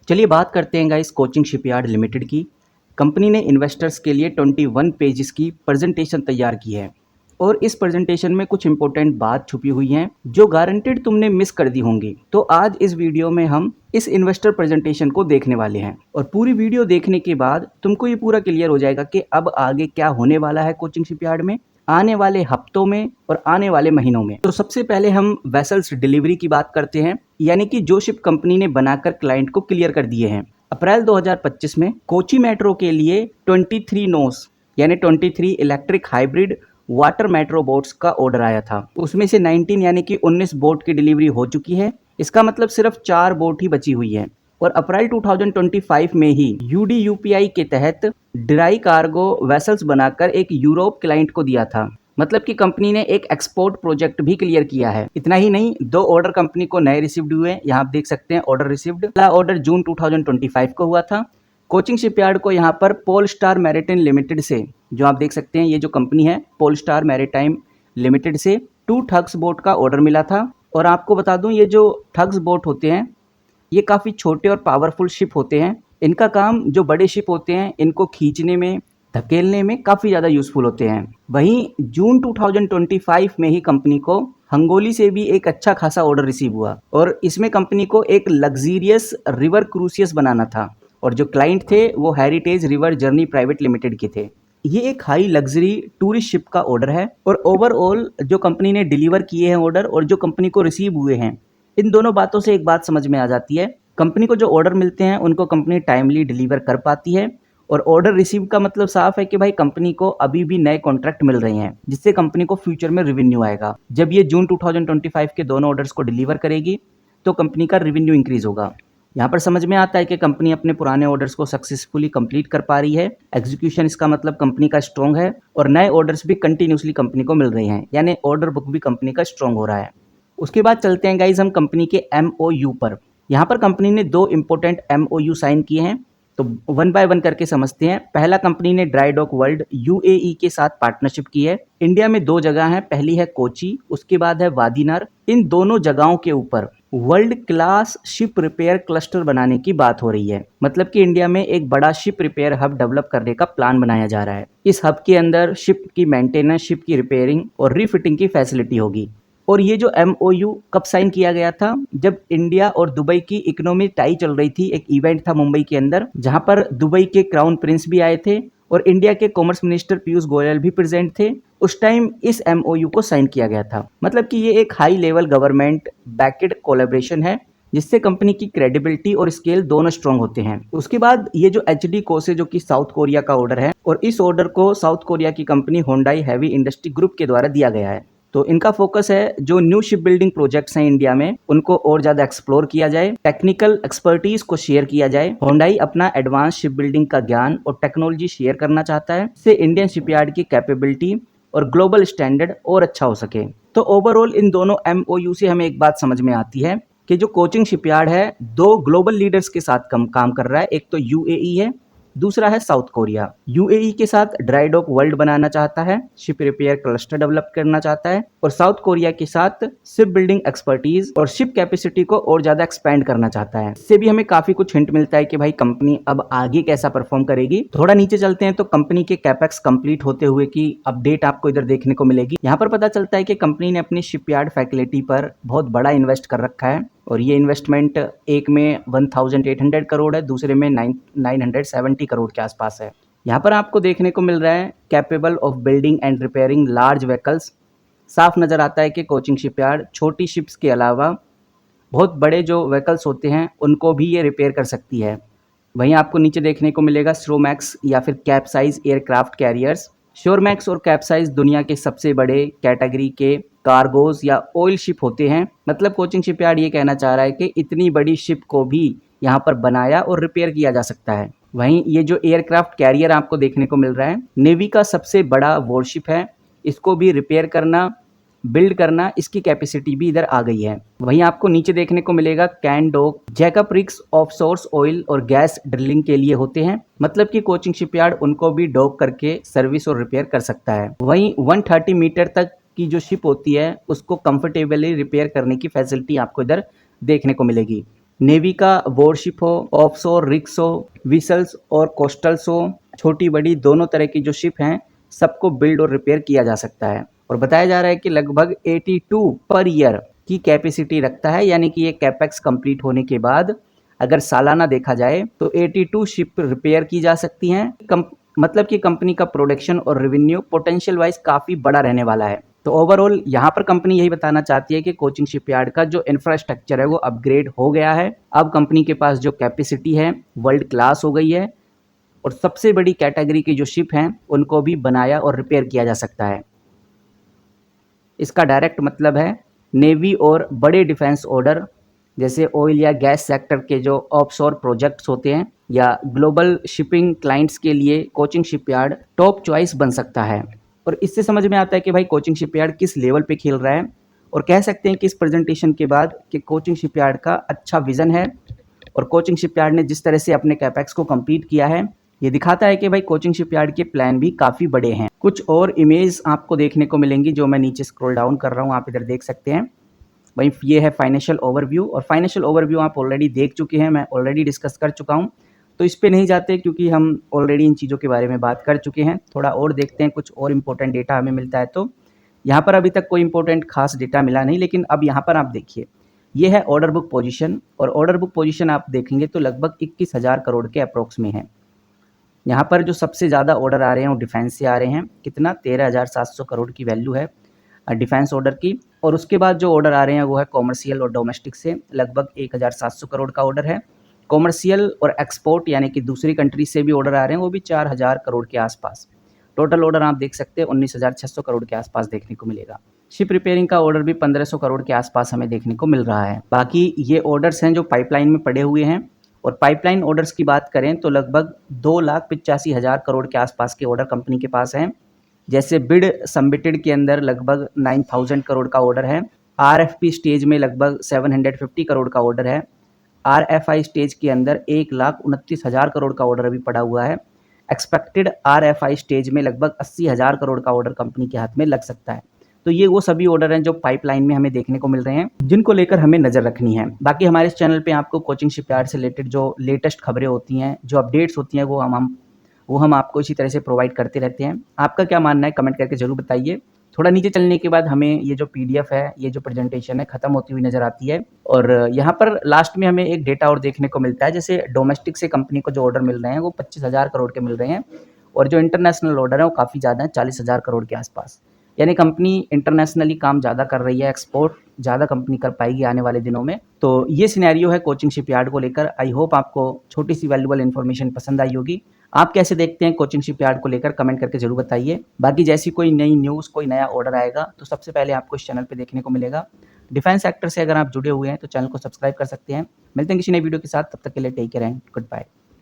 चलिए बात करते हैं गाइस कोचिंग शिपयार्ड लिमिटेड की। कंपनी ने इन्वेस्टर्स के लिए 21 पेजेस की प्रेजेंटेशन तैयार की है और इस प्रेजेंटेशन में कुछ इंपॉर्टेंट बात छुपी हुई हैं जो गारंटेड तुमने मिस कर दी होंगी। तो आज इस वीडियो में हम इस इन्वेस्टर प्रेजेंटेशन को देखने वाले हैं और पूरी वीडियो देखने के बाद तुमको ये पूरा क्लियर हो जाएगा कि अब आगे क्या होने वाला है कोचिंग शिपयार्ड में आने वाले हफ्तों में और आने वाले महीनों में। तो सबसे पहले हम वेसल्स डिलीवरी की बात करते हैं, यानी कि जो शिप कंपनी ने बनाकर क्लाइंट को क्लियर कर दिए हैं। अप्रैल 2025 में कोची मेट्रो के लिए 23 नोस यानी 23 electric hybrid water metro boats का ऑर्डर आया था। उसमें से 19 यानी कि 19 बोट की डिलीवरी हो चुकी है। इसका मतलब सिर्फ 4 बोट ही बची हुई है और अप्रैल 2025 में ही यूडीयूपीआई के तहत ड्राई कार्गो वेसल्स बनाकर एक यूरोप क्लाइंट को दिया था। मतलब कि कंपनी ने एक एक्सपोर्ट प्रोजेक्ट भी क्लियर किया है। इतना ही नहीं, 2 ऑर्डर कंपनी को नए रिसीव्ड हुए हैं। यहाँ आप देख सकते हैं ऑर्डर रिसीव्ड। पहला ऑर्डर जून 2025 को हुआ था। कोचिंग शिपयार्ड को यहाँ पर पोलस्टार मैरिटाइम लिमिटेड से, जो आप देख सकते हैं ये जो कंपनी है पोलस्टार मैरिटाइम लिमिटेड से 2 ठग्स बोट का ऑर्डर मिला था। और आपको बता दूं ये जो ठग्स बोट होते हैं ये काफ़ी छोटे और पावरफुल शिप होते हैं। इनका काम जो बड़े शिप होते हैं इनको खींचने में धकेलने में काफ़ी ज़्यादा यूज़फुल होते हैं। वहीं जून 2025 में ही कंपनी को हंगोली से भी एक अच्छा खासा ऑर्डर रिसीव हुआ और इसमें कंपनी को एक लग्जीरियस रिवर क्रूसियस बनाना था और जो क्लाइंट थे वो heritage river journey private limited के थे। ये एक हाई लग्जरी टूरिस्ट शिप का ऑर्डर है और ओवरऑल जो कंपनी ने डिलीवर किए हैं ऑर्डर और जो कंपनी को रिसीव हुए हैं, इन दोनों बातों से एक बात समझ में आ जाती है, कंपनी को जो ऑर्डर मिलते हैं उनको कंपनी टाइमली डिलीवर कर पाती है। और ऑर्डर रिसीव का मतलब साफ है कि भाई कंपनी को अभी भी नए कॉन्ट्रैक्ट मिल रहे हैं जिससे कंपनी को फ्यूचर में रेवेन्यू आएगा। जब ये जून 2025 के दोनों ऑर्डर्स को डिलीवर करेगी तो कंपनी का रेवेन्यू इंक्रीज होगा। यहाँ पर समझ में आता है कि कंपनी अपने पुराने ऑर्डर्स को सक्सेसफुली कंप्लीट कर पा रही है। एग्जीक्यूशन इसका मतलब कंपनी का स्ट्रॉन्ग है और नए ऑर्डर्स भी कंटिन्यूसली कंपनी को मिल रहे हैं, यानी ऑर्डर बुक भी कंपनी का स्ट्रॉन्ग हो रहा है। उसके बाद चलते हैं गाइज हम कंपनी के MOU पर। यहाँ पर कंपनी ने 2 इंपॉर्टेंट MOU साइन किए हैं, तो वन बाय वन करके समझते हैं। पहला, कंपनी ने ड्राई डॉक वर्ल्ड UAE के साथ पार्टनरशिप की है। इंडिया में 2 जगह हैं, पहली है कोची, उसके बाद है वादीनार। इन दोनों जगहों के ऊपर world class ship repair cluster बनाने की बात हो रही है। मतलब कि इंडिया में एक बड़ा शिप रिपेयर हब डेवलप करने का प्लान बनाया जा रहा है। इस हब के अंदर शिप की मेंटेनेंस, शिप की रिपेयरिंग और रीफिटिंग की फैसिलिटी होगी। और ये जो MOU कब साइन किया गया था? जब इंडिया और दुबई की इकोनॉमी टाई चल रही थी। एक इवेंट था मुंबई के अंदर जहां पर दुबई के क्राउन प्रिंस भी आए थे और इंडिया के कॉमर्स मिनिस्टर पीयूष गोयल भी प्रेजेंट थे। उस टाइम इस MOU को साइन किया गया था। मतलब कि ये एक हाई लेवल गवर्नमेंट बैकेड कोलैबोरेशन है जिससे कंपनी की क्रेडिबिलिटी और स्केल दोनों स्ट्रांग होते हैं। उसके बाद ये जो HD कोसे जो कि साउथ कोरिया का ऑर्डर है और इस ऑर्डर को साउथ कोरिया की company Hyundai heavy industry group के द्वारा दिया गया है। तो इनका फोकस है जो न्यू शिप बिल्डिंग प्रोजेक्ट्स हैं इंडिया में उनको और ज्यादा एक्सप्लोर किया जाए, टेक्निकल एक्सपर्टीज को शेयर किया जाए। होंडाई अपना एडवांस शिप बिल्डिंग का ज्ञान और टेक्नोलॉजी शेयर करना चाहता है जिससे इंडियन शिपयार्ड की कैपेबिलिटी और ग्लोबल स्टैंडर्ड और अच्छा हो सके। तो ओवरऑल इन दोनों MOU से हमें एक बात समझ में आती है कि जो कोचिंग शिपयार्ड है 2 ग्लोबल लीडर्स के साथ काम कर रहा है। एक तो UAE है, दूसरा है साउथ कोरिया। UAE के साथ ड्राई डॉक वर्ल्ड बनाना चाहता है, शिप रिपेयर क्लस्टर डेवलप करना चाहता है और साउथ कोरिया के साथ शिप बिल्डिंग एक्सपर्टीज और शिप कैपेसिटी को और ज्यादा एक्सपेंड करना चाहता है। इससे भी हमें काफी कुछ हिंट मिलता है कि भाई कंपनी अब आगे कैसा परफॉर्म करेगी। थोड़ा नीचे चलते हैं तो कंपनी के कैपेक्स कंप्लीट होते हुए की अपडेट आपको इधर देखने को मिलेगी। यहाँ पर पता चलता है कि कंपनी ने अपनी शिपयार्ड फैसिलिटी पर बहुत बड़ा इन्वेस्ट कर रखा है और ये इन्वेस्टमेंट एक में 1800 करोड़ है, दूसरे में 970 करोड़ के आसपास है। यहाँ पर आपको देखने को मिल रहा है capable of building and repairing large vehicles. साफ नज़र आता है कि कोचिंग शिपयार्ड छोटी शिप्स के अलावा बहुत बड़े जो व्हीकल्स होते हैं उनको भी ये रिपेयर कर सकती है। वहीं आपको नीचे देखने को मिलेगा श्योरमैक्स या फिर कैपसाइज एयरक्राफ्ट कैरियर्स। श्योरमैक्स और कैपसाइज दुनिया के सबसे बड़े कैटेगरी के कार्गोज या ऑयल शिप होते हैं। मतलब कोचिंग शिपयार्ड ये कहना चाह रहा है कि इतनी बड़ी शिप को भी यहाँ पर बनाया और रिपेयर किया जा सकता है। वहीं ये जो एयरक्राफ्ट कैरियर आपको देखने को मिल रहा है नेवी का सबसे बड़ा वॉरशिप है, इसको भी रिपेयर करना, बिल्ड करना, इसकी कैपेसिटी भी इधर आ गई है। वहीं आपको नीचे देखने को मिलेगा कैन डॉक jack up rigs offshore oil और गैस ड्रिलिंग के लिए होते हैं। मतलब कि कोचिंग शिपयार्ड उनको भी डॉक करके सर्विस और रिपेयर कर सकता है। वहीं 130 मीटर तक की जो शिप होती है उसको कंफर्टेबली रिपेयर करने की फैसिलिटी आपको इधर देखने को मिलेगी। नेवी का वॉरशिप हो, ऑफशोर रिग्स हो, विसल्स और कोस्टल्स हो, छोटी बड़ी दोनों तरह की जो शिप हैं सबको बिल्ड और रिपेयर किया जा सकता है। और बताया जा रहा है कि लगभग 82 पर ईयर की कैपेसिटी रखता है, यानी कि ये कैपेक्स कंप्लीट होने के बाद अगर सालाना देखा जाए तो 82 शिप रिपेयर की जा सकती हैं। मतलब कि कंपनी का प्रोडक्शन और रेवेन्यू पोटेंशियल वाइज काफ़ी बड़ा रहने वाला है। तो ओवरऑल यहाँ पर कंपनी यही बताना चाहती है कि कोचिन शिपयार्ड का जो इंफ्रास्ट्रक्चर है वो अपग्रेड हो गया है। अब कंपनी के पास जो कैपेसिटी है वर्ल्ड क्लास हो गई है और सबसे बड़ी कैटेगरी की जो शिप हैं उनको भी बनाया और रिपेयर किया जा सकता है। इसका डायरेक्ट मतलब है नेवी और बड़े डिफेंस ऑर्डर जैसे ऑयल या गैस सेक्टर के जो ऑफशोर प्रोजेक्ट्स होते हैं या ग्लोबल शिपिंग क्लाइंट्स के लिए कोचिंग शिपयार्ड टॉप चॉइस बन सकता है। और इससे समझ में आता है कि भाई कोचिंग शिपयार्ड किस लेवल पे खेल रहा है। और कह सकते हैं कि इस प्रेजेंटेशन के बाद कि कोचिंग शिपयार्ड का अच्छा विजन है और कोचिंग शिपयार्ड ने जिस तरह से अपने कैपेक्स को कंप्लीट किया है ये दिखाता है कि भाई कोचिंग शिपयार्ड के प्लान भी काफ़ी बड़े हैं। कुछ और इमेज आपको देखने को मिलेंगी जो मैं नीचे स्क्रॉल डाउन कर रहा हूँ, आप इधर देख सकते हैं। भाई ये है फाइनेंशियल ओवरव्यू और फाइनेंशियल ओवरव्यू आप ऑलरेडी देख चुके हैं, मैं ऑलरेडी डिस्कस कर चुका हूँ, तो इस पे नहीं जाते क्योंकि हम ऑलरेडी इन चीज़ों के बारे में बात कर चुके हैं। थोड़ा और देखते हैं कुछ और इंपॉर्टेंट डेटा हमें मिलता है। तो यहाँ पर अभी तक कोई इंपॉर्टेंट खास डेटा मिला नहीं, लेकिन अब यहाँ पर आप देखिए ये है ऑर्डर बुक पोजीशन और ऑर्डर बुक पोजीशन आप देखेंगे तो लगभग 21,000 करोड़ के अप्रोक्स में है। यहाँ पर जो सबसे ज़्यादा ऑर्डर आ रहे हैं वो डिफेंस से आ रहे हैं, कितना 13,700 करोड़ की वैल्यू है डिफेंस ऑर्डर की। और उसके बाद जो ऑर्डर आ रहे हैं वो है कॉमर्शियल और डोमेस्टिक से, लगभग 1,700 करोड़ का ऑर्डर है। कॉमर्शियल और एक्सपोर्ट यानी कि दूसरी कंट्री से भी ऑर्डर आ रहे हैं, वो भी 4,000 करोड़ के आसपास। टोटल ऑर्डर आप देख सकते हैं 19,600 करोड़ के आसपास देखने को मिलेगा। शिप रिपेयरिंग का ऑर्डर भी 1,500 करोड़ के आसपास हमें देखने को मिल रहा है। बाकी ये ऑर्डर्स हैं जो पाइपलाइन में पड़े हुए हैं। और पाइपलाइन ऑर्डर्स की बात करें तो लगभग 2,85,000 करोड़ के आसपास के ऑर्डर कंपनी के पास हैं। जैसे बिड सबमिटेड के अंदर लगभग 9,000 करोड़ का ऑर्डर है, आरएफपी स्टेज में लगभग 750 करोड़ का ऑर्डर है, आरएफआई स्टेज के अंदर 1,29,000 करोड़ का ऑर्डर अभी पड़ा हुआ है। एक्सपेक्टेड आरएफआई स्टेज में लगभग 80,000 करोड़ का ऑर्डर कंपनी के हाथ में लग सकता है। तो ये वो सभी ऑर्डर हैं जो पाइपलाइन में हमें देखने को मिल रहे हैं, जिनको लेकर हमें नज़र रखनी है। बाकी हमारे इस चैनल पे आपको कोचिंग शिपयार्ड से रिलेटेड जो लेटेस्ट खबरें होती हैं, जो अपडेट्स होती हैं, वो हम आपको इसी तरह से प्रोवाइड करते रहते हैं। आपका क्या मानना है कमेंट करके ज़रूर बताइए। थोड़ा नीचे चलने के बाद हमें ये जो पीडीएफ है, ये जो प्रेजेंटेशन है ख़त्म होती हुई नज़र आती है। और यहाँ पर लास्ट में हमें एक डेटा और देखने को मिलता है, जैसे डोमेस्टिक से कंपनी को जो ऑर्डर मिल रहे हैं वो 25,000 करोड़ के मिल रहे हैं और जो इंटरनेशनल ऑर्डर है वो काफ़ी ज़्यादा है, 40,000 करोड़ के आसपास। यानी कंपनी इंटरनेशनली काम ज़्यादा कर रही है, एक्सपोर्ट ज़्यादा कंपनी कर पाएगी आने वाले दिनों में। तो ये सिनेरियो है कोचिंग शिपयार्ड को लेकर। आई होप आपको छोटी सी वैल्यूबल इन्फॉर्मेशन पसंद आई होगी। आप कैसे देखते हैं कोचिंग शिपयार्ड को लेकर कमेंट करके जरूर बताइए। बाकी जैसी कोई नई न्यूज़, कोई नया ऑर्डर आएगा तो सबसे पहले आपको इस चैनल पे देखने को मिलेगा। डिफेंस सेक्टर से अगर आप जुड़े हुए हैं तो चैनल को सब्सक्राइब कर सकते हैं। मिलते हैं किसी नई वीडियो के साथ, तब तक के लिए take care and good bye.